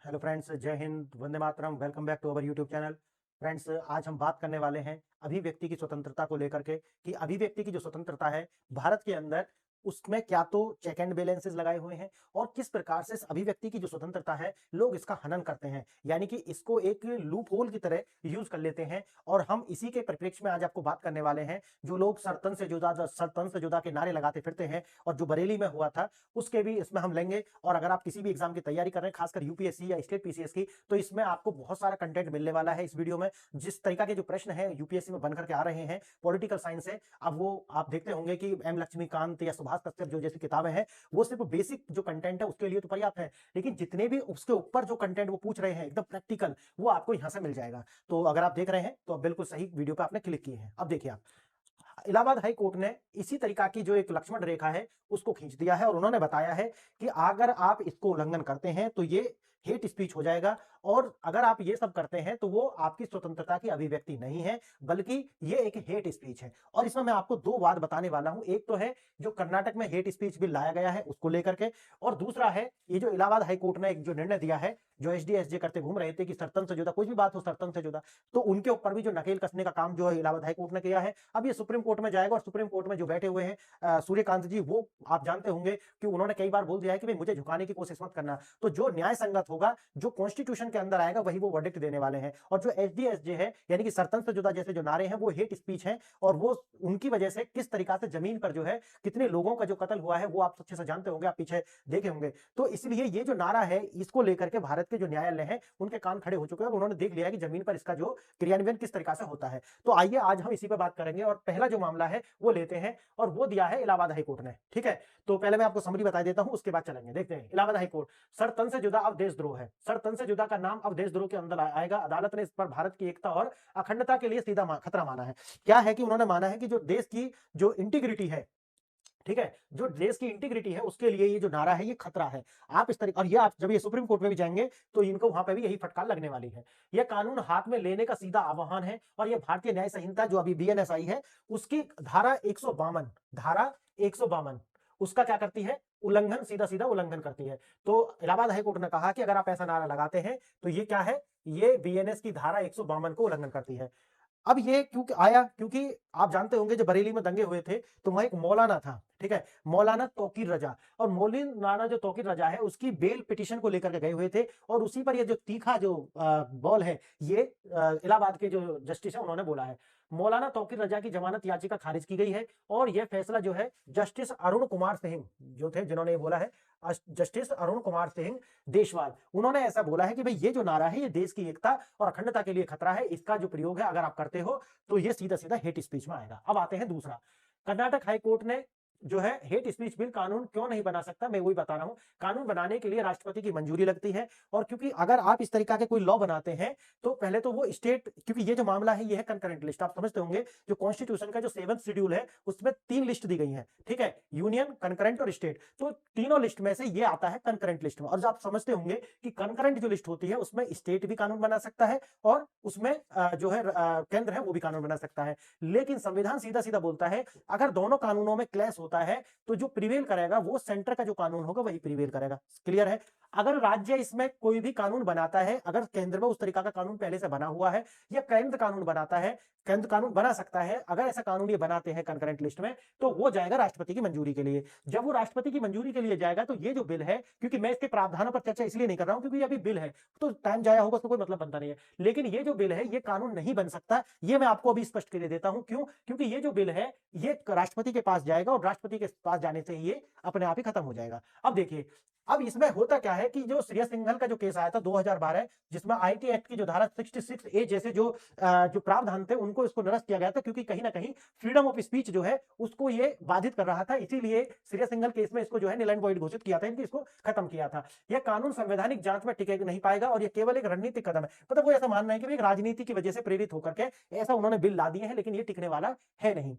Hello friends, जय हिंद, वंदे मातरम। Welcome back to our YouTube channel. Friends, आज हम बात करने वाले हैं अभिव्यक्ति की स्वतंत्रता को लेकर के कि अभिव्यक्ति की जो स्वतंत्रता है भारत के अंदर, उसमें क्या तो चेक एंड बैलेंसेस लगाए हुए हैं और किस प्रकार से इस अभिव्यक्ति की जो स्वतंत्रता है लोग इसका हनन करते हैं, यानी कि इसको एक लूप होल की तरह यूज कर लेते हैं। और हम इसी के परिप्रेक्ष्य में आज आपको बात करने वाले हैं। जो लोग सरतन से जुदा के नारे लगाते फिरते हैं और जो बरेली में हुआ था उसके भी इसमें हम लेंगे। और अगर आप किसी भी एग्जाम की तैयारी कर रहे हैं, खासकर यूपीएससी या स्टेट पीसीएस की, तो इसमें आपको बहुत सारा कंटेंट मिलने वाला है इस वीडियो में। जिस तरीका के जो प्रश्न है यूपीएससी में बनकर के आ रहे हैं पॉलिटिकल साइंस से, अब वो आप देखते होंगे कि एम लक्ष्मीकांत या सुभाष कश्यप जो जैसी किताबें हैं वो सिर्फ बेसिक जो कंटेंट है उसके लिए तो पर्याप्त है, लेकिन जितने भी उसके ऊपर जो कंटेंट वो पूछ रहे हैं एकदम प्रैक्टिकल, वो आपको यहां से मिल जाएगा। तो अगर आप देख रहे हैं तो बिल्कुल सही वीडियो पर आपने क्लिक किए हैं। अब देखिए, आप इलाहाबाद हाई कोर्ट ने इसी तरीका की जो एक लक्ष्मण रेखा है उसको खींच दिया है और उन्होंने बताया है कि अगर आप इसको उल्लंघन करते हैं तो ये हेट स्पीच हो जाएगा। और अगर आप ये सब करते हैं तो वो आपकी स्वतंत्रता की अभिव्यक्ति नहीं है, बल्कि ये एक हेट स्पीच है। और इसमें मैं आपको दो बात बताने वाला हूं। एक तो है जो कर्नाटक में हेट स्पीच बिल लाया गया है उसको लेकर के, और दूसरा है ये जो इलाहाबाद हाई कोर्ट ने एक जो निर्णय दिया है, जो एसडी करते घूम रहे थे कि सरतन से जुदा कुछ भी बात हो, सरतन से जुदा, तो उनके ऊपर भी जो नकेल कसने का काम जो है इलाहाबाद हाई कोर्ट ने किया है। अब ये सुप्रीम कोर्ट में जाएगा और सुप्रीम कोर्ट में जो बैठे हुए हैं सूर्यकांत जी, वो आप जानते होंगे कि उन्होंने कई बार बोल दिया है कि भाई मुझे झुकाने की कोशिश मत करना। तो जो न्याय संगत होगा, जो कॉन्स्टिट्यूशन के अंदर आएगा, वही वो वर्डिक्ट देने वाले हैं। और जो एसडीएसजे है, यानी कि सरतन से जुदा जैसे जो नारे हैं, वो हेट स्पीच है। और वो उनकी वजह से किस तरीका से जमीन पर जो है कितने लोगों का जो कत्ल हुआ है वो आप अच्छे से जानते होंगे, आप पीछे देखे होंगे। तो इसलिए ये जो नारा है इसको लेकर के भारत के जो न्यायालय है उनके कान खड़े हो चुके हैं और उन्होंने देख लिया है कि जमीन पर इसका जो क्रियान्वयन किस तरीका से होता है। तो आइए आज हम इसी पर बात करेंगे और पहला जो मामला है वो लेते हैं और वो दिया है इलाहाबाद हाई कोर्ट ने। ठीक है, तो पहले मैं आपको समरी बता देता हूं, उसके बाद चलेंगे। देखते हैं इलाहाबाद हाई कोर्ट, सरतन से जुदा अब देशद्रोह है। सरतन से जुदा का नाम अब देशद्रोह के अंदर आएगा। अदालत ने इस पर भारत की एकता और अखंडता के लिए सीधा खतरा माना है। क्या है कि उन्होंने माना है कि जो देश की जो इंटीग्रिटी है, ठीक है, जो देश की इंटीग्रिटी है उसके लिए ये जो नारा है ये खतरा है। आप इस तरीके, और ये आप जब ये सुप्रीम कोर्ट में भी जाएंगे तो इनको वहां पे भी यही फटकार लगने वाली है। ये कानून हाथ में लेने का सीधा आह्वान है। और ये भारतीय न्याय संहिता जो अभी बीएनएस आई है उसकी धारा 152, धारा 152 उसका क्या करती है, उल्लंघन, सीधा सीधा उल्लंघन करती है। तो इलाहाबाद हाईकोर्ट ने कहा कि अगर आप ऐसा नारा लगाते हैं तो ये क्या है, ये बीएनएस की धारा 152 को उल्लंघन करती है। अब ये क्यों आया, क्योंकि आप जानते होंगे जब बरेली में दंगे हुए थे तो वहां एक मौलाना था, ठीक है, मौलाना तौकीर रजा। और मौलाना जो तौकीर रजा है उसकी बेल पिटीशन को लेकर के गए हुए थे और उसी पर ये जो तीखा जो बॉल है ये इलाहाबाद के जो जस्टिस है उन्होंने बोला है। मौलाना तौकीर रजा की जमानत याचिका खारिज की गई है और यह फैसला जो है जस्टिस अरुण कुमार सिंह जो थे, जिन्होंने ये बोला है, जस्टिस अरुण कुमार सिंह देशवाल, उन्होंने ऐसा बोला है कि भाई ये जो नारा है ये देश की एकता और अखंडता के लिए खतरा है। इसका जो प्रयोग है अगर आप करते हो तो ये सीधा सीधा हेट स्पीच में आएगा। अब आते हैं दूसरा, कर्नाटक हाईकोर्ट ने जो है हेट स्पीच बिल कानून क्यों नहीं बना सकता, मैं वही बता रहा हूं। कानून बनाने के लिए राष्ट्रपति की मंजूरी लगती है। और क्योंकि अगर आप इस तरीका के कोई लॉ बनाते हैं तो पहले तो वो स्टेट, क्योंकि ये जो मामला है ये है कंकरेंट लिस्ट, आप समझते होंगे जो कॉन्स्टिट्यूशन का जो 7th शेड्यूल है उसमें 3 लिस्ट दी गई है, ठीक है, यूनियन, कंकरेंट और स्टेट। तो तीनों लिस्ट में से ये आता है कंकरेंट लिस्ट में। और जो आप समझते होंगे कि कंकरेंट जो लिस्ट होती है उसमें स्टेट भी कानून बना सकता है और उसमें जो है केंद्र है वो भी कानून बना सकता है। लेकिन संविधान सीधा सीधा बोलता है अगर दोनों कानूनों में क्लैश होता है तो जो प्रिवेल करेगा वो सेंटर का जो कानून होगा वही प्रिवेल करेगा। क्लियर है। अगर राज्य इसमें कोई भी कानून बनाता है, अगर केंद्र में उस तरीका का कानून पहले से बना हुआ है या केंद्र कानून बनाता है, केंद्र कानून बना सकता है, अगर ऐसा कानून ये बनाते हैं कंकरेंट लिस्ट में, तो वो जाएगा राष्ट्रपति की मंजूरी के लिए। जब वो राष्ट्रपति की मंजूरी के लिए जाएगा तो ये जो बिल है, क्योंकि मैं इसके प्रावधानों पर चर्चा इसलिए नहीं कर रहा हूं क्योंकि अभी बिल है तो टाइम जाया होगा, उसका कोई मतलब बनता नहीं है। लेकिन ये जो बिल है ये कानून नहीं बन सकता, ये मैं आपको अभी स्पष्ट कर देता हूं। क्यों? क्योंकि ये जो बिल है ये राष्ट्रपति के पास जाएगा और राष्ट्रपति के पास जाने से ये अपने आप ही खत्म हो जाएगा। अब देखिए, अब इसमें होता क्या है कि जो श्रेयस सिंघल का जो केस आया था 2012, जिसमें आईटी एक्ट की जो धारा 66 ए जैसे जो प्रावधान थे उनको इसको निरस्त किया गया था, क्योंकि कहीं ना कहीं फ्रीडम ऑफ स्पीच जो है उसको ये बाधित कर रहा था। इसीलिए श्रेयस सिंघल केस में इसको जो है निल एंड वॉइड घोषित किया था, इनकी इसको खत्म किया था। यह कानून संवैधानिक जांच में टिके नहीं पाएगा और यह केवल एक रणनीतिक कदम है। मतलब वो ऐसा मानना है कि एक राजनीति की वजह से प्रेरित होकर के ऐसा उन्होंने बिल ला दिए हैं, लेकिन ये टिकने वाला है नहीं।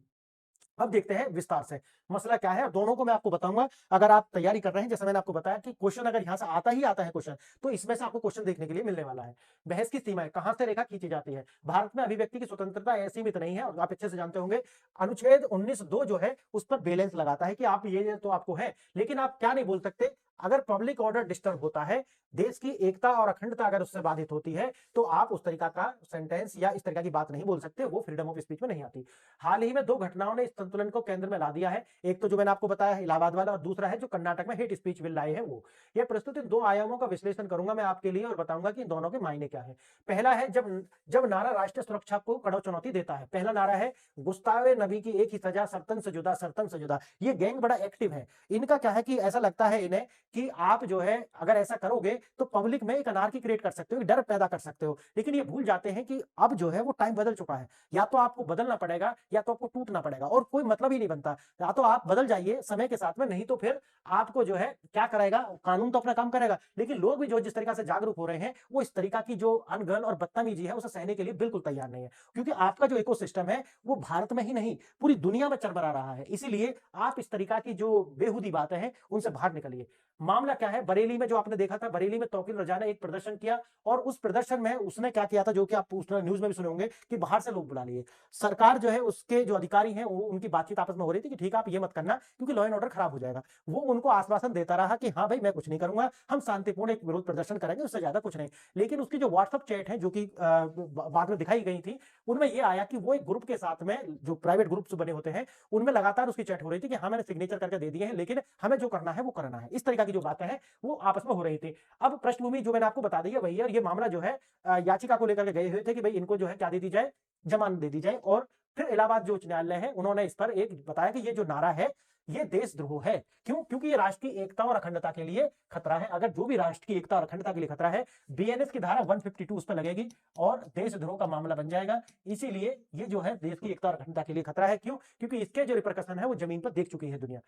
अब देखते हैं विस्तार से मसला क्या है, दोनों को मैं आपको बताऊंगा। अगर आप तैयारी कर रहे हैं, जैसे मैंने आपको बताया कि क्वेश्चन अगर यहां से आता ही आता है क्वेश्चन, तो इसमें से आपको क्वेश्चन देखने के लिए मिलने वाला है। बहस की सीमाएं, कहां से रेखा खींची जाती है। भारत में अभिव्यक्ति की स्वतंत्रता असीमित नहीं है और आप अच्छे से जानते होंगे अनुच्छेद 19(2) जो है उस पर बैलेंस लगाता है कि आप ये तो आपको है, लेकिन आप क्या नहीं बोल सकते, अगर पब्लिक ऑर्डर डिस्टर्ब होता है, देश की एकता और अखंडता अगर उससे बाधित होती है, तो आप उस तरीका का सेंटेंस या इस तरीका की बात नहीं बोल सकते, वो फ्रीडम ऑफ स्पीच में नहीं आती। हाल ही में 2 घटनाओं ने इस संतुलन को केंद्र में ला दिया है। एक तो जो मैंने आपको बताया इलाहाबाद वाला, और दूसरा है जो कर्नाटक में हेट स्पीच बिल लाए हैं वो। ये प्रस्तुत इन 2 आयामों का विश्लेषण करूंगा मैं आपके लिए और बताऊंगा कि इन दोनों के मायने क्या है। पहला है जब जब नारा राष्ट्रीय सुरक्षा को कड़वी चुनौती देता है। पहला नारा है गुस्तावे नबी की एक ही सजा, सर्तन से जुदा, सर्तन से जुदा। ये गैंग बड़ा एक्टिव है। इनका क्या है कि ऐसा लगता है इन्हें कि आप जो है अगर ऐसा करोगे तो पब्लिक में एक अनार्की क्रिएट कर सकते हो, एक डर पैदा कर सकते हो। लेकिन ये भूल जाते हैं कि अब जो है वो टाइम बदल चुका है। या तो आपको बदलना पड़ेगा या तो आपको टूटना पड़ेगा, और कोई मतलब ही नहीं बनता। या तो आप बदल जाइए समय के साथ में, नहीं तो फिर आपको जो है क्या करेगा, कानून तो अपना काम करेगा, लेकिन लोग भी जो जिस तरीका से जागरूक हो रहे हैं वो इस तरीका की जो अनगन और बदतमीजी है उसे सहने के लिए बिल्कुल तैयार नहीं है। क्योंकि आपका जो इकोसिस्टम है वो भारत में ही नहीं पूरी दुनिया में चरमरा रहा है। इसीलिए आप इस तरीका की जो बेहुदी बातें हैं उनसे बाहर निकलिए। मामला क्या है, बरेली में जो आपने देखा था, बरेली में तौकीर रजा ने एक प्रदर्शन किया, और उस प्रदर्शन में उसने क्या किया था, जो कि आप न्यूज में भी सुने होंगे कि बाहर से लोग बुला लिए। सरकार जो है उसके जो अधिकारी हैं उनकी बातचीत आपस में हो रही थी कि ठीक है आप ये मत करना क्योंकि लॉ एंड ऑर्डर खराब हो जाएगा। वो उनको आश्वासन देता रहा कि हाँ भाई मैं कुछ नहीं करूंगा, हम शांतिपूर्ण एक विरोध प्रदर्शन करेंगे, उससे ज्यादा कुछ नहीं। लेकिन उसकी जो व्हाट्सएप चैट है जो कि बाद में दिखाई गई थी, उनमें यह आया कि वो एक ग्रुप के साथ में, जो प्राइवेट ग्रुप्स बने होते हैं उनमें लगातार उसकी चैट हो रही थी कि हाँ मैंने सिग्नेचर करके दे दिए हैं, लेकिन हमें जो करना है वो करना है। इस तरीका की जो बातें हैं वो आपस में हो रही थी। अब पृष्ठभूमि जो मैंने आपको बता दी है वही है, और ये मामला जो है याचिका को लेकर के गए हुए थे कि भाई इनको जो है क्या दे दी जाए, जमानत दे दी जाए। और फिर इलाहाबाद जो उच्च न्यायालय है उन्होंने इस पर एक बताया कि ये जो नारा है ये देशद्रोह है। क्यों? क्योंकि ये राष्ट्र की एकता और अखंडता के लिए खतरा है। अगर जो भी राष्ट्र की एकता और अखंडता के लिए खतरा है, बीएनएस की धारा 152 उस पर लगेगी और देशद्रोह का मामला बन जाएगा। इसीलिए ये जो है देश की एकता और अखंडता के लिए खतरा है। क्यों? क्योंकि इसके जो रिपरकशन है वो जमीन पर देख चुकी है दुनिया।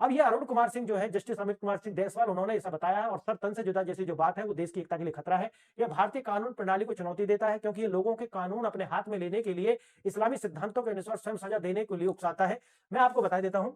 अब ये अरुण कुमार सिंह जो है, जस्टिस अमित कुमार सिंह देसवाल, उन्होंने ऐसा बताया है। और सर तन से जुदा जैसी जो बात है वो देश की एकता के लिए खतरा है। यह भारतीय कानून प्रणाली को चुनौती देता है, क्योंकि ये लोगों के कानून अपने हाथ में लेने के लिए इस्लामी सिद्धांतों के अनुसार स्वयं सजा देने के लिए उकसाता है। मैं आपको बता देता हूं,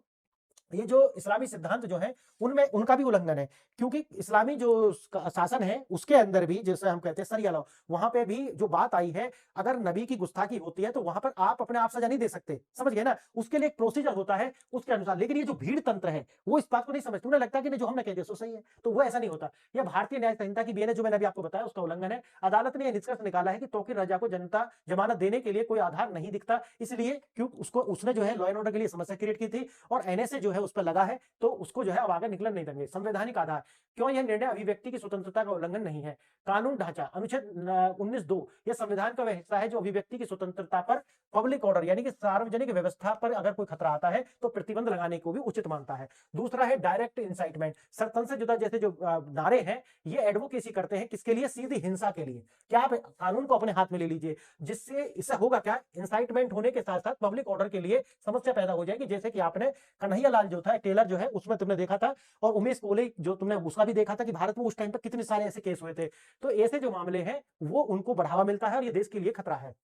ये जो इस्लामी सिद्धांत जो है उनमें उनका भी उल्लंघन है। क्योंकि इस्लामी जो शासन है उसके अंदर भी, जैसे हम कहते हैं सरिया लॉ, वहां पे भी जो बात आई है, अगर नबी की गुस्ताखी होती है तो वहां पर आप अपने आप सजा नहीं दे सकते। समझ गए ना? उसके लिए एक प्रोसीजर होता है उसके अनुसार। लेकिन ये जो भीड़ तंत्र है वो इस बात को नहीं समझते। उन्हें लगता है कि नहीं जो हमने कह दिया सो सही है, तो वो ऐसा नहीं होता। यह भारतीय न्याय संहिता की बीएनएस जो मैंने अभी आपको बताया उसका उल्लंघन है। अदालत ने यह निष्कर्ष निकाला है कि तौकीर रजा को जनता जमानत देने के लिए कोई आधार नहीं दिखता, इसलिए क्योंकि उसको उसने जो है लॉ एंड ऑर्डर के लिए समस्या क्रिएट की थी और एनएसए जो है उस पर लगा है, तो उसको जो है अब आगे निकलन नहीं देंगे। संवैधानिक आधार, क्यों यह निर्णय अभिव्यक्ति की स्वतंत्रता का उल्लंघन नहीं है। कानून ढांचा, अनुच्छेद 19(2) यह संविधान का वह हिस्सा है जो अभिव्यक्ति की स्वतंत्रता पर पब्लिक ऑर्डर यानी कि सार्वजनिक व्यवस्था पर अगर कोई खतरा आता है तो प्रतिबंध लगाने को भी उचित मानता है। दूसरा है डायरेक्ट इंसाइटमेंट। सरतन से जुदा जैसे जो नारे हैं ये एडवोकेसी करते हैं किसके लिए? सीधी हिंसा के लिए। क्या आप कानून को अपने हाथ में ले लीजिए, जिससे इससे होगा क्या, इंसाइटमेंट होने के साथ साथ पब्लिक ऑर्डर के लिए समस्या पैदा हो जाएगी। जैसे कि आपने कन्हैया लाल जो था टेलर जो है उसमें तुमने देखा था, और उमेश कोहली जो तुमने उसका भी देखा था कि भारत में उस टाइम पर कितने सारे ऐसे केस हुए थे। तो ऐसे जो मामले हैं वो उनको बढ़ावा मिलता है और ये देश के लिए खतरा है।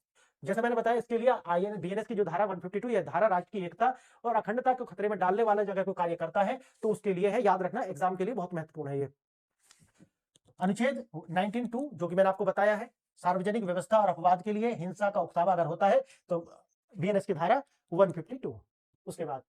जैसे मैंने बताया, इसके लिए आईएन बीएनएस की जो धारा 152 यह धारा राष्ट्र की एकता और अखंडता को खतरे में डालने वाला जगह को कार्य करता है, तो उसके लिए है, याद रखना एग्जाम के लिए बहुत महत्वपूर्ण है ये। अनुच्छेद 19(2) जो कि मैंने आपको बताया है, सार्वजनिक व्यवस्था और अपवाद के लिए हिंसा का उकसावा अगर होता है तो बीएनएस की धारा 152। उसके बाद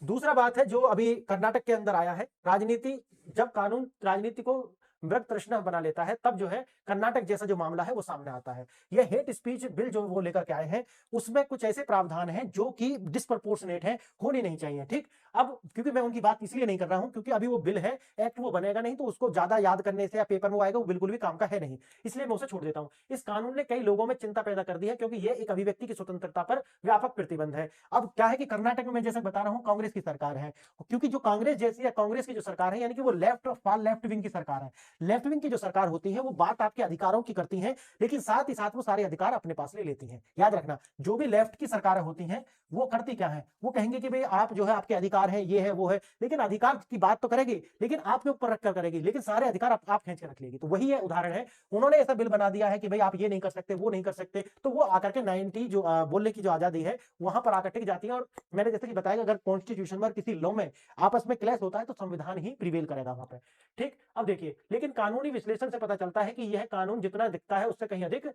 दूसरा बात है जो अभी कर्नाटक के अंदर आया है, राजनीति, जब कानून राजनीति को मृग तृष्णा बना लेता है तब जो है कर्नाटक जैसा जो मामला है वो सामने आता है। यह हेट स्पीच बिल जो वो लेकर के आए हैं उसमें कुछ ऐसे प्रावधान हैं जो कि डिस्प्रपोर्शनेट है, होने नहीं चाहिए। ठीक, अब क्योंकि मैं उनकी बात इसलिए नहीं कर रहा हूं क्योंकि अभी वो बिल है, एक्ट वो बनेगा नहीं, तो उसको ज्यादा याद करने से या पेपर में आएगा वो बिल्कुल भी काम का है नहीं, इसलिए मैं उसे छोड़ देता हूं। इस कानून ने कई लोगों में चिंता पैदा कर दी है क्योंकि यह एक अभिव्यक्ति की स्वतंत्रता पर व्यापक प्रतिबंध है। अब क्या है कि कर्नाटक में मैं जैसे बता रहा हूं कांग्रेस की सरकार है, क्योंकि जो कांग्रेस जैसी या कांग्रेस की जो सरकार है यानी कि वो लेफ्ट और फार लेफ्ट विंग की सरकार है। लेफ्ट विंग की जो सरकार होती है वो बात आपके अधिकारों की करती है, लेकिन साथ ही साथ वो सारे अधिकार अपने पास ले लेती है। याद रखना, जो भी लेफ्ट की सरकारें होती हैं वो करती क्या है, वो कहेंगे कि भाई आप जो है आपके अधिकार है, ये है वो है, लेकिन अधिकार की बात तो करेगी लेकिन आपके ऊपर रखकर करेगी, लेकिन सारे अधिकार आप खींच के रख लेगी। तो वही है उदाहरण है, उन्होंने ऐसा बिल बना दिया है कि भाई आप ये नहीं कर सकते, वो नहीं कर सकते, तो वो आकर के 90 जो बोलने की जो आजादी है वहां पर आकर टिक जाती है। और मैंने जैसे कि बताया अगर कॉन्स्टिट्यूशन में किसी लॉ में आपस में क्लैश होता है तो संविधान ही प्रिवेल करेगा वहां पर। ठीक, अब देखिए, लेकिन लेकिन कानूनी विश्लेषण से पता चलता है कि यह कानून जितना दिखता है उससे कहीं अधिक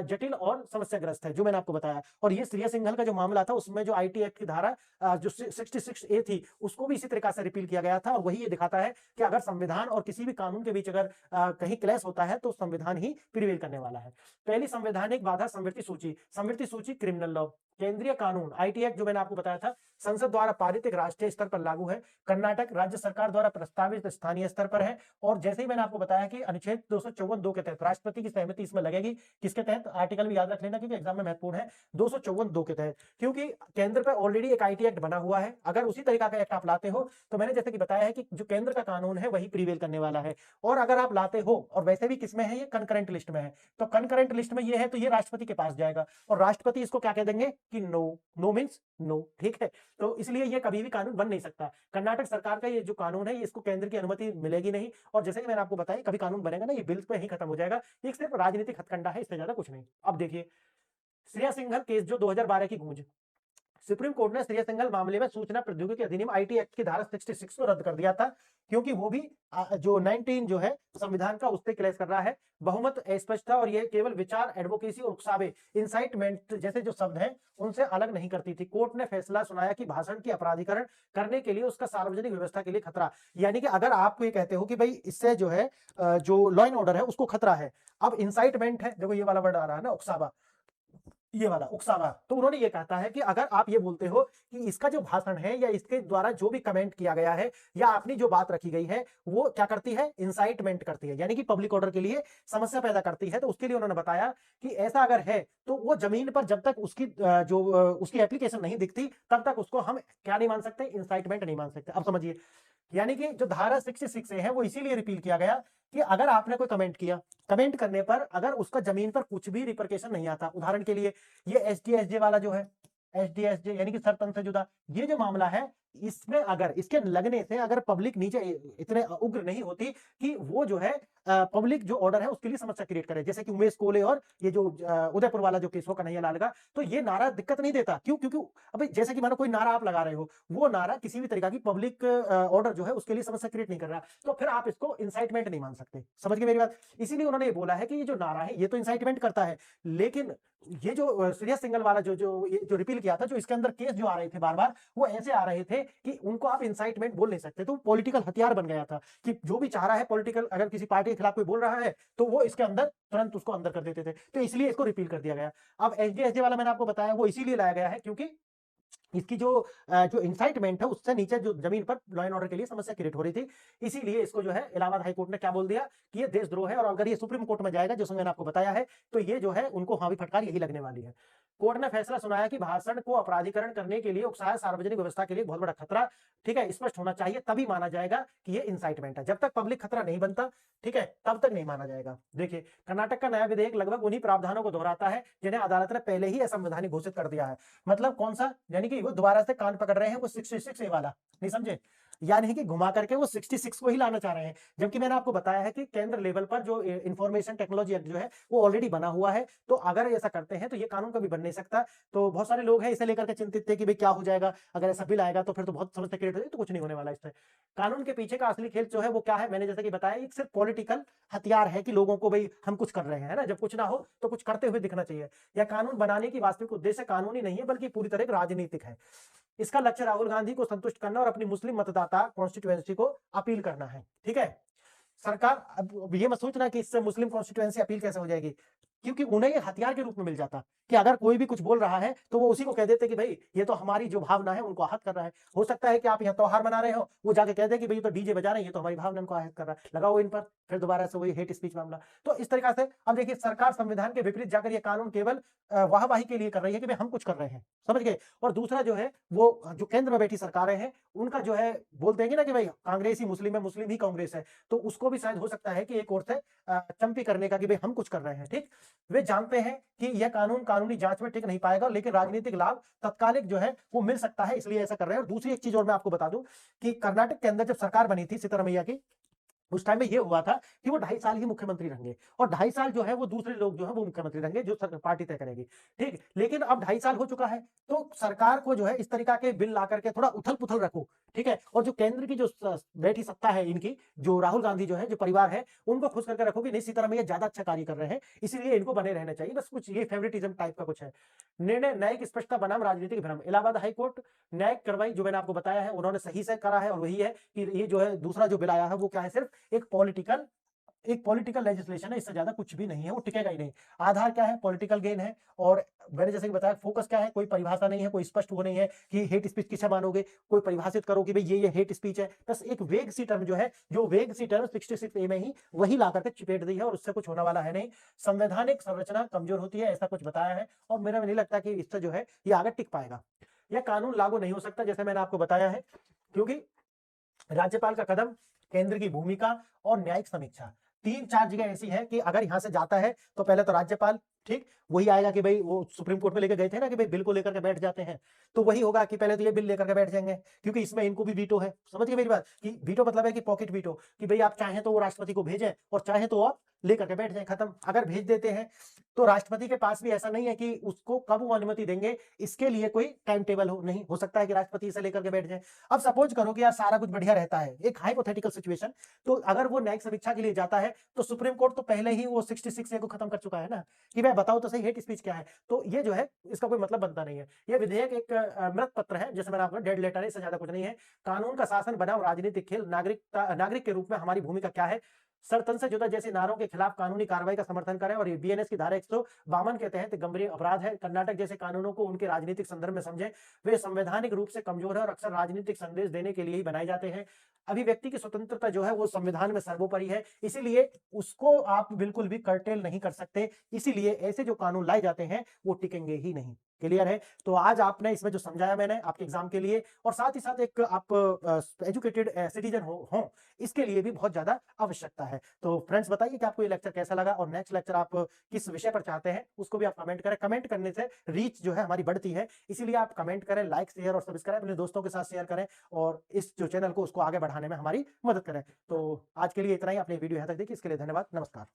जटिल और समस्याग्रस्त है, जो मैंने आपको बताया। और ये श्रेया सिंघल का जो मामला था उसमें जो आईटी एक्ट की धारा जो 66A थी उसको भी इसी तरीका से रिपील किया गया था, और वही ये दिखाता है कि अगर संविधान और किसी भी कानून के बीच अगर कहीं क्लैश होता है तो संविधान ही प्रिवेल करने वाला है। पहली संवैधानिक बाधा संवृत्ति सूची क्रिमिनल लॉ। केंद्रीय कानून आईटी एक्ट जो मैंने आपको बताया था संसद द्वारा पारित एक राष्ट्रीय स्तर पर लागू है, कर्नाटक राज्य सरकार द्वारा प्रस्तावित स्थानीय स्तर पर है, और जैसे ही मैंने आपको बताया कि अनुच्छेद 254(2) के तहत राष्ट्रपति की सहमति इसमें लगेगी। किसके तहत? आर्टिकल भी याद रख लेना क्योंकि एग्जाम में महत्वपूर्ण है। 254(2) के तहत, क्योंकि केंद्र पर ऑलरेडी एक आईटी एक्ट बना हुआ है। अगर उसी तरीका का एक्ट आप लाते हो तो मैंने जैसे कि बताया है कि जो केंद्र का कानून है वही प्रीवेल करने वाला है। और अगर आप लाते हो, और वैसे भी किसमें है, ये कंकरेंट लिस्ट में है, तो कंकरेंट लिस्ट में ये है तो ये राष्ट्रपति के पास जाएगा, और राष्ट्रपति इसको क्या कह देंगे कि नो। नो मींस नो, ठीक है। तो इसलिए ये कभी भी कानून बन नहीं सकता। कर्नाटक सरकार का ये जो कानून है इसको केंद्र की अनुमति मिलेगी नहीं, और जैसे कि मैंने आपको बताया कभी कानून बनेगा ना ये बिल्स पे ही खत्म हो जाएगा। ये सिर्फ राजनीतिक हथकंडा है, इससे ज्यादा कुछ नहीं। अब देखिए श्रेया सिंघल केस जो 2012 की गूंज, सुप्रीम कोर्ट ने श्रेया सिंघल मामले में सूचना प्रौद्योगिकी अधिनियम आईटी एक्ट की धारा 66 को रद्द कर दिया था, क्योंकि वो भी जो 19 जो है संविधान का उससे क्लैश कर रहा है। बहुमत अस्पष्ट था और ये केवल विचार, एडवोकेसी और उकसावे, इंसाइटमेंट जैसे जो शब्द हैं उनसे अलग नहीं करती थी। कोर्ट ने फैसला सुनाया कि भाषण की अपराधीकरण करने के लिए उसका सार्वजनिक व्यवस्था के लिए खतरा, यानी कि अगर आप ये कहते हो कि भाई इससे जो है जो लॉ एंड ऑर्डर है उसको खतरा है। अब इंसाइटमेंट है, देखो ये वाला वर्ड आ रहा है ना, उकसावा, ये वाला उकसावा, तो उन्होंने ये कहता है कि अगर आप ये बोलते हो कि इसका जो भाषण है या इसके द्वारा जो भी कमेंट किया गया है या अपनी जो बात रखी गई है वो क्या करती है, इंसाइटमेंट करती है, यानी कि पब्लिक ऑर्डर के लिए समस्या पैदा करती है, तो उसके लिए उन्होंने बताया कि ऐसा अगर है तो वो जमीन पर जब तक उसकी उसकी एप्लीकेशन नहीं दिखती तब तक उसको हम क्या नहीं मान सकते, इंसाइटमेंट नहीं मान सकते। अब समझिए, यानी कि जो धारा 66 है वो इसीलिए रिपील किया गया कि अगर आपने कोई कमेंट किया, कमेंट करने पर अगर उसका जमीन पर कुछ भी रिपरकेशन नहीं आता, उदाहरण के लिए ये एसडीएसजे वाला जो है, एसडीएसजे यानी कि सरतंत्र से जुदा ये जो मामला है, इसमें अगर इसके लगने से अगर पब्लिक नीचे इतने उग्र नहीं होती कि वो जो है पब्लिक जो ऑर्डर है उसके लिए समस्या क्रिएट करे, जैसे कि उमेश कोले और ये जो उदयपुर वाला जो केस हो कन्हैया लाल का, तो ये नारा दिक्कत नहीं देता। क्यों? क्योंकि अभी जैसे कि मानो कोई नारा आप लगा रहे हो, वो नारा किसी भी तरीका की पब्लिक ऑर्डर जो है उसके लिए समस्या क्रिएट नहीं कर रहा, तो फिर आप इसको इंसाइटमेंट नहीं मान सकते। समझ गए मेरी बात? इसीलिए उन्होंने ये बोला है कि ये जो नारा है ये तो इंसाइटमेंट करता है, लेकिन ये जो श्रेया सिंघल वाला जो रिपील किया था, जो इसके अंदर केस जो आ रहे थे बार बार वो ऐसे आ रहे थे कि उनको आप इंसाइटमेंट बोल नहीं सकते, तो पॉलिटिकल हथियार बन गया था कि जो भी चाह रहा है पॉलिटिकल, अगर किसी पार्टी के खिलाफ कोई बोल रहा है तो वो इसके अंदर तुरंत उसको अंदर कर देते थे, तो इसलिए इसको रिपील कर दिया गया। अब एसडीएसजे वाला मैंने आपको बताया वो इसीलिए लाया गया है क्योंकि इसकी जो इंसाइटमेंट है उससे नीचे जो जमीन पर लॉ एंड ऑर्डर के लिए समस्या क्रिएट हो रही थी, इसीलिए इसको जो है इलाहाबाद हाई कोर्ट ने क्या बोल दिया कि ये देशद्रोह है, और अगर ये सुप्रीम कोर्ट में जाएगा जो मैंने आपको बताया है तो ये जो है उनको हाँ भी फटकार यही लगने वाली है। कोर्ट ने फैसला सुनाया कि भाषण को अपराधीकरण करने के लिए उकसाया सार्वजनिक व्यवस्था के लिए बहुत बड़ा खतरा, ठीक है, स्पष्ट होना चाहिए तभी माना जाएगा कि ये इंसाइटमेंट है। जब तक पब्लिक खतरा नहीं बनता, ठीक है, तब तक नहीं माना जाएगा। देखिए कर्नाटक का नया विधेयक लगभग उन्हीं प्रावधानों को दोहराता है जिन्हें अदालत ने पहले ही असंवैधानिक घोषित कर दिया है। मतलब कौन सा? यानी कि वो दोबारा से कान पकड़ रहे हैं वो 66 वाला, नहीं समझे, यानी कि घुमा करके वो 66 को ही लाना चाह रहे हैं, जबकि मैंने आपको बताया है कि केंद्र लेवल पर जो इंफॉर्मेशन टेक्नोलॉजी एक्ट जो है वो ऑलरेडी बना हुआ है, तो अगर ऐसा करते हैं तो ये कानून कभी बन नहीं सकता। तो बहुत सारे लोग हैं इसे लेकर के चिंतित थे कि भाई क्या हो जाएगा अगर ऐसा बिल आएगा, तो फिर तो बहुत समस्या क्रिएट हो जाएगी, तो कुछ नहीं होने वाला इससे। कानून के पीछे का असली खेल जो है वो क्या है, मैंने जैसे कि बताया, एक सिर्फ पॉलिटिकल हथियार है कि लोगों को भाई हम कुछ कर रहे हैं ना, जब कुछ ना हो तो कुछ करते हुए दिखना चाहिए। या कानून बनाने की वास्तविक उद्देश्य कानूनी नहीं है बल्कि पूरी तरह राजनीतिक है। इसका लक्ष्य राहुल गांधी को संतुष्ट करना और अपनी मुस्लिम मतदाता कॉन्स्टिट्यूएंसी को अपील करना है, ठीक है। सरकार अब ये मत सोचना कि इससे मुस्लिम कॉन्स्टिट्यूएंसी अपील कैसे हो जाएगी, क्योंकि उन्हें ये हथियार के रूप में मिल जाता कि अगर कोई भी कुछ बोल रहा है तो वो उसी को कह देते कि भाई ये तो हमारी जो भावना है उनको आहत कर रहा है। हो सकता है कि आप यहाँ त्योहार मना रहे हो, वो जाके कह दे कि भाई ये तो डीजे बजा रहे हैं, ये तो हमारी भावना को आहत कर रहा है, लगाओ इन पर, फिर दोबारा से वही हेट स्पीच मामला। तो इस तरीका से अब देखिए सरकार संविधान के विपरीत जाकर ये कानून केवल वाहवाही के लिए कर रही है कि भाई हम कुछ कर रहे हैं, समझ गए। और दूसरा जो है वो जो केंद्र में बैठी सरकारें हैं उनका जो है बोल देंगे ना कि भाई कांग्रेस ही मुस्लिम है, मुस्लिम ही कांग्रेस है, तो उसको भी शायद हो सकता है कि एक और से चंपी करने का कि भाई हम कुछ कर रहे हैं, ठीक। वे जानते हैं कि यह कानून कानूनी जांच में टिक नहीं पाएगा, लेकिन राजनीतिक लाभ तत्कालिक जो है वो मिल सकता है, इसलिए ऐसा कर रहे हैं। और दूसरी एक चीज और मैं आपको बता दूं कि कर्नाटक के अंदर जब सरकार बनी थी सिद्धरामैया की, उस टाइम में ये हुआ था कि वो 2.5 साल ही मुख्यमंत्री रहेंगे, और 2.5 साल जो है वो दूसरे लोग जो है वो मुख्यमंत्री रहेंगे जो पार्टी तय करेगी, ठीक। लेकिन अब 2.5 साल हो चुका है, तो सरकार को जो है इस तरीका के बिल ला करके थोड़ा उथल पुथल रखो, ठीक है। और जो केंद्र की जो बैठी सत्ता है इनकी, जो राहुल गांधी जो है, जो परिवार है, उनको खुश करके रखोगे नहीं, सीतारामैया ये ज्यादा अच्छा कार्य कर रहे हैं, इसीलिए इनको बने रहना चाहिए। बस कुछ ये फेवरेटिज्म टाइप का कुछ है। निर्णय न्यायिक स्पष्टता बनाम राजनीतिक भ्रम। इलाहाबाद हाईकोर्ट न्यायिक कार्रवाई जो मैंने आपको बताया है, उन्होंने सही से करा है, और वही है कि ये जो है दूसरा जो बिल आया है वो क्या है, सिर्फ एक पॉलिटिकल लेजिस्लेशन है, इससे ज्यादा कुछ भी नहीं है, वो टिकेगा ही नहीं। आधार क्या है, पॉलिटिकल गेन है। और मैंने जैसे कि बताया, फोकस क्या है, कोई परिभाषा नहीं है, कोई स्पष्ट वो नहीं है कि हेट स्पीच किसे मानोगे, कोई परिभाषित करो कि भाई ये हेट स्पीच है। बस एक वेग सी टर्म जो है, जो वेग सी टर्म 66A में ही वही ला करके चिपेट दी है, और उससे कुछ होने वाला है नहीं। संवैधानिक संरचना कमजोर होती है, ऐसा कुछ बताया है, और मेरा नहीं लगता कि इससे जो है ये आगे टिक पाएगा। यह कानून लागू नहीं हो सकता, जैसे मैंने आपको बताया है, क्योंकि राज्यपाल का कदम, केंद्र की भूमिका और न्यायिक समीक्षा, 3-4 जगह ऐसी है कि अगर यहां से जाता है तो पहले तो राज्यपाल, ठीक, वही आएगा कि भाई वो सुप्रीम कोर्ट में लेकर गए थे ना कि भाई बिल को लेकर के बैठ जाते हैं, तो वही होगा कि पहले तो ये बिल लेकर के बैठ जाएंगे, क्योंकि इसमें इनको भी वीटो है। समझ गए मेरी बात, कि वीटो मतलब है कि पॉकेट वीटो, कि भाई आप चाहें तो वो राष्ट्रपति को भेजें और चाहें तो आप लेकर के बैठ जाए, खत्म। अगर भेज देते हैं तो राष्ट्रपति के पास भी ऐसा नहीं है कि उसको कब वो अनुमति देंगे, इसके लिए कोई टाइम टेबल नहीं हो सकता है कि राष्ट्रपति इसे लेकर के बैठ जाए। अब सपोज करो कि यार सारा कुछ बढ़िया रहता है, एक हाइपोथेटिकल सिचुएशन, तो अगर वो न्यायिक समीक्षा के लिए जाता है तो सुप्रीम कोर्ट तो पहले ही वो 66A को खत्म कर चुका है ना, कि भाई बताओ तो सही हेट स्पीच क्या है। तो ये जो है इसका कोई मतलब बनता नहीं है। ये विधेयक एक मृत पत्र है, जैसे मैंने आपको डेड लेटर है, इससे ज्यादा कुछ नहीं है। कानून का शासन बनाम राजनीतिक खेल, नागरिक के रूप में हमारी भूमिका क्या है, सरतन से जुदा जैसे नारों के खिलाफ कानूनी कार्रवाई का समर्थन करें, और ये बीएनएस की धारा 152 के तहत गंभीर अपराध है। कर्नाटक जैसे कानूनों को उनके राजनीतिक संदर्भ में समझें, वे संवैधानिक रूप से कमजोर है और अक्सर राजनीतिक संदेश देने के लिए ही बनाए जाते हैं। अभिव्यक्ति की स्वतंत्रता जो है वो संविधान में सर्वोपरि है, इसीलिए उसको आप बिल्कुल भी कर्टेल नहीं कर सकते, इसीलिए ऐसे जो कानून लाए जाते हैं वो टिकेंगे ही नहीं। क्लियर है। तो आज आपने इसमें जो समझाया मैंने आपके एग्जाम के लिए, और साथ ही साथ एक आप एजुकेटेड सिटीजन हो इसके लिए भी बहुत ज्यादा आवश्यकता है। तो फ्रेंड्स बताइए कि आपको ये लेक्चर कैसा लगा, और नेक्स्ट लेक्चर आप किस विषय पर चाहते हैं उसको भी आप कमेंट करें। कमेंट करने से रीच जो है हमारी बढ़ती है, इसीलिए आप कमेंट करें, लाइक शेयर और सब्सक्राइब अपने दोस्तों के साथ शेयर करें, और इस जो चैनल को उसको आगे बढ़ाने में हमारी मदद करें। तो आज के लिए इतना ही। अपनी वीडियो यहाँ तक देखिए, इसके लिए धन्यवाद, नमस्कार।